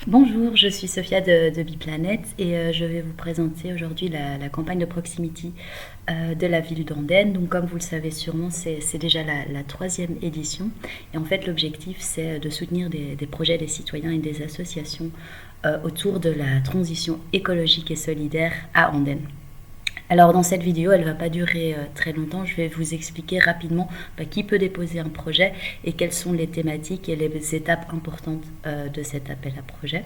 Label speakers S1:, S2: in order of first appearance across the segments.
S1: Bonjour, je suis Sophia de Biplanet et je vais vous présenter aujourd'hui la campagne de proximity de la ville d'Andenne. Donc comme vous le savez sûrement, c'est déjà la troisième édition et en fait l'objectif c'est de soutenir des projets des citoyens et des associations autour de la transition écologique et solidaire à Andenne. Alors dans cette vidéo, elle ne va pas durer très longtemps, je vais vous expliquer rapidement qui peut déposer un projet et quelles sont les thématiques et les étapes importantes de cet appel à projet.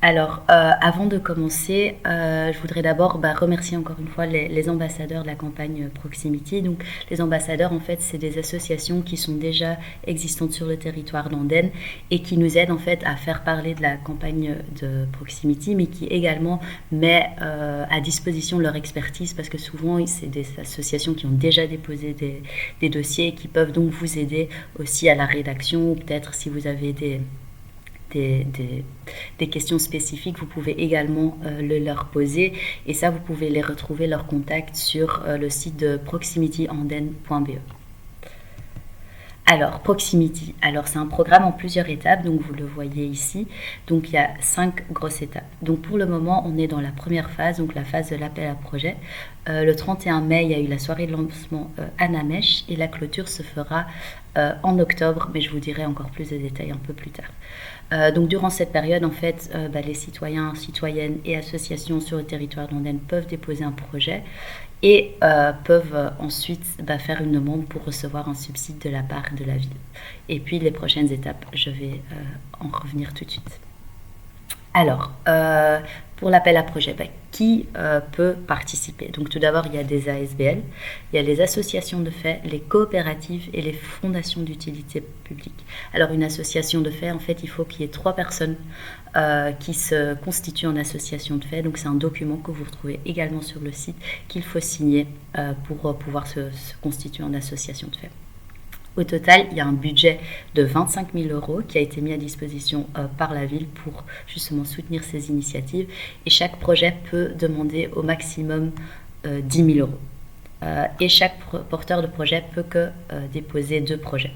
S1: Alors, avant de commencer, je voudrais d'abord remercier encore une fois les ambassadeurs de la campagne Proximity. Donc, les ambassadeurs, en fait, c'est des associations qui sont déjà existantes sur le territoire d'Andenne et qui nous aident en fait à faire parler de la campagne de Proximity, mais qui également met à disposition leur expertise parce que souvent, c'est des associations qui ont déjà déposé des dossiers et qui peuvent donc vous aider aussi à la rédaction ou peut-être si vous avez des questions spécifiques, vous pouvez également leur poser et ça vous pouvez les retrouver leurs contacts sur le site de proximityandenne.be. Alors, Proximity, c'est un programme en plusieurs étapes, donc vous le voyez ici. Donc il y a 5 grosses étapes. Donc pour le moment, on est dans la première phase, donc la phase de l'appel à projet. Le 31 mai, il y a eu la soirée de lancement à Namèche et la clôture se fera en octobre, mais je vous dirai encore plus de détails un peu plus tard. Donc durant cette période, en fait, les citoyens, citoyennes et associations sur le territoire d'Andenne peuvent déposer un projet et peuvent ensuite faire une demande pour recevoir un subside de la part de la ville. Et puis les prochaines étapes, je vais en revenir tout de suite. Alors, pour l'appel à projet, qui peut participer? Donc tout d'abord, il y a des ASBL, il y a les associations de fait, les coopératives et les fondations d'utilité publique. Alors une association de fait, en fait, il faut qu'il y ait 3 personnes qui se constituent en association de fait. Donc c'est un document que vous retrouvez également sur le site qu'il faut signer pour pouvoir se constituer en association de fait. Au total, il y a un budget de 25 000 € qui a été mis à disposition par la ville pour justement soutenir ces initiatives. Et chaque projet peut demander au maximum 10 000 €. Et chaque porteur de projet peut que déposer 2 projets.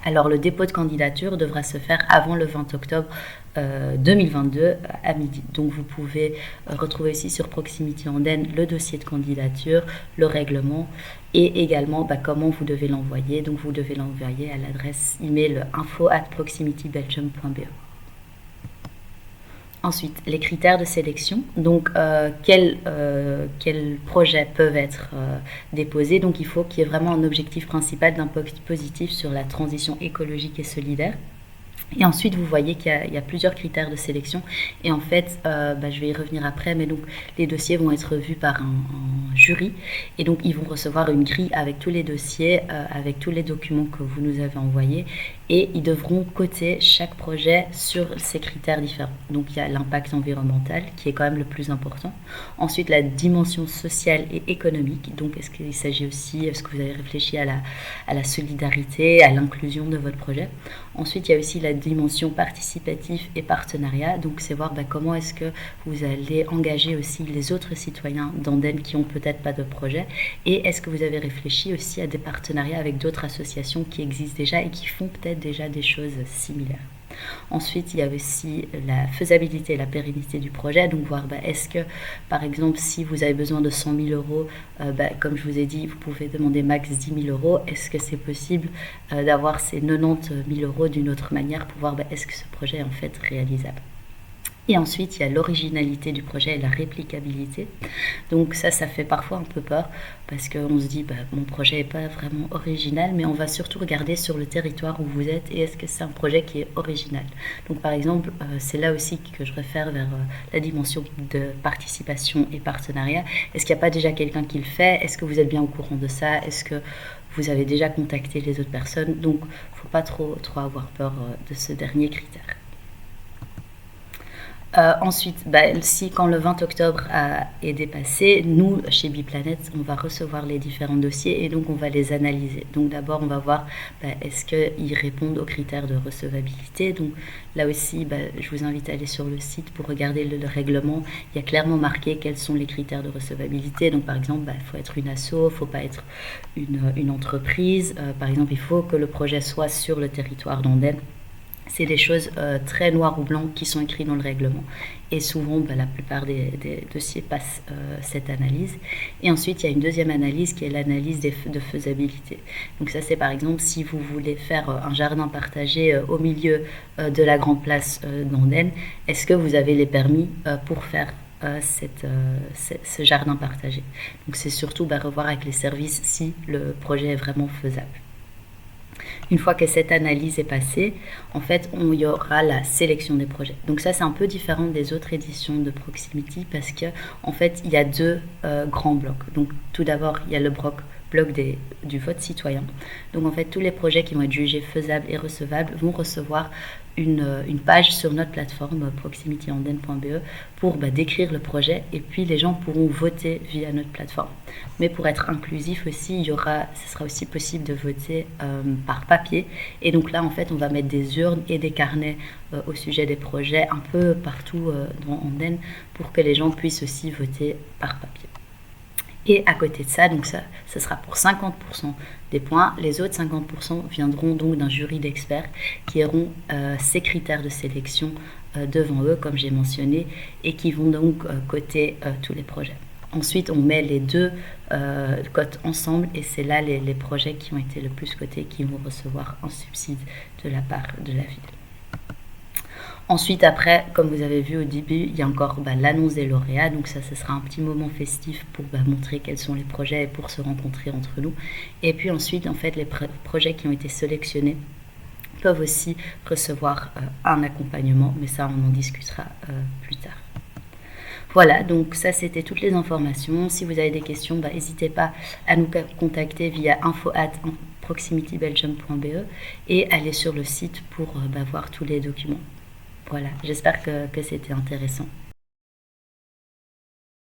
S1: Alors le dépôt de candidature devra se faire avant le 20 octobre 2022 à midi. Donc vous pouvez retrouver ici sur Proximity Andenne le dossier de candidature, le règlement et également comment vous devez l'envoyer. Donc vous devez l'envoyer à l'adresse email info@proximitybelgium.be. Ensuite, les critères de sélection. Donc, quels projets peuvent être déposés? Donc, il faut qu'il y ait vraiment un objectif principal d'impact positif sur la transition écologique et solidaire. Et ensuite, vous voyez qu'il y a plusieurs critères de sélection. Et en fait, je vais y revenir après, mais donc les dossiers vont être vus par un jury. Et donc, ils vont recevoir une grille avec tous les dossiers, avec tous les documents que vous nous avez envoyés. Et ils devront coter chaque projet sur ces critères différents. Donc, il y a l'impact environnemental, qui est quand même le plus important. Ensuite, la dimension sociale et économique. Donc, est-ce que vous avez réfléchi à la solidarité, à l'inclusion de votre projet? Ensuite, il y a aussi la dimension participative et partenariat. Donc, c'est voir comment est-ce que vous allez engager aussi les autres citoyens d'Andenne qui n'ont peut-être pas de projet. Et est-ce que vous avez réfléchi aussi à des partenariats avec d'autres associations qui existent déjà et qui font peut-être déjà des choses similaires. Ensuite, il y a aussi la faisabilité et la pérennité du projet. Donc, voir est-ce que, par exemple, si vous avez besoin de 100 000 €, comme je vous ai dit, vous pouvez demander max 10 000 €. Est-ce que c'est possible d'avoir ces 90 000 € d'une autre manière pour voir est-ce que ce projet est en fait réalisable? Et ensuite, il y a l'originalité du projet et la réplicabilité. Donc ça fait parfois un peu peur parce qu'on se dit, mon projet n'est pas vraiment original, mais on va surtout regarder sur le territoire où vous êtes et est-ce que c'est un projet qui est original. Donc par exemple, c'est là aussi que je réfère vers la dimension de participation et partenariat. Est-ce qu'il n'y a pas déjà quelqu'un qui le fait? Est-ce que vous êtes bien au courant de ça? Est-ce que vous avez déjà contacté les autres personnes? Donc, il ne faut pas trop avoir peur de ce dernier critère. Ensuite, si quand le 20 octobre est dépassé, nous, chez Biplanet, on va recevoir les différents dossiers et donc on va les analyser. Donc d'abord, on va voir est-ce qu'ils répondent aux critères de recevabilité. Donc là aussi, je vous invite à aller sur le site pour regarder le règlement. Il y a clairement marqué quels sont les critères de recevabilité. Donc par exemple, il faut être une asso, il ne faut pas être une entreprise. Par exemple, il faut que le projet soit sur le territoire d'Andenne. C'est des choses très noires ou blancs qui sont écrites dans le règlement. Et souvent, la plupart des dossiers passent cette analyse. Et ensuite, il y a une deuxième analyse qui est l'analyse de faisabilité. Donc ça, c'est par exemple si vous voulez faire un jardin partagé au milieu de la grande place d'Andenne, est-ce que vous avez les permis pour faire ce jardin partagé. Donc c'est surtout revoir avec les services si le projet est vraiment faisable. Une fois que cette analyse est passée, en fait, il y aura la sélection des projets. Donc ça, c'est un peu différent des autres éditions de Proximity parce que, en fait, il y a deux grands blocs. Donc tout d'abord, il y a le bloc du vote citoyen. Donc en fait, tous les projets qui vont être jugés faisables et recevables vont recevoir une page sur notre plateforme proximityandenne.be pour décrire le projet, et puis les gens pourront voter via notre plateforme. Mais pour être inclusif aussi, ce sera aussi possible de voter par papier, et donc là en fait on va mettre des urnes et des carnets au sujet des projets un peu partout dans Andenne pour que les gens puissent aussi voter par papier. Et à côté de ça, donc ça sera pour 50% des points. Les autres 50% viendront donc d'un jury d'experts qui auront ces critères de sélection devant eux, comme j'ai mentionné, et qui vont donc coter tous les projets. Ensuite, on met les deux cotes ensemble, et c'est là les projets qui ont été le plus cotés qui vont recevoir un subside de la part de la ville. Ensuite, après, comme vous avez vu au début, il y a encore l'annonce des lauréats. Donc ça, ce sera un petit moment festif pour montrer quels sont les projets et pour se rencontrer entre nous. Et puis ensuite, en fait, les projets qui ont été sélectionnés peuvent aussi recevoir un accompagnement. Mais ça, on en discutera plus tard. Voilà, donc ça, c'était toutes les informations. Si vous avez des questions, n'hésitez pas à nous contacter via info@proximitybelgium.be et aller sur le site pour voir tous les documents. Voilà, j'espère que c'était intéressant.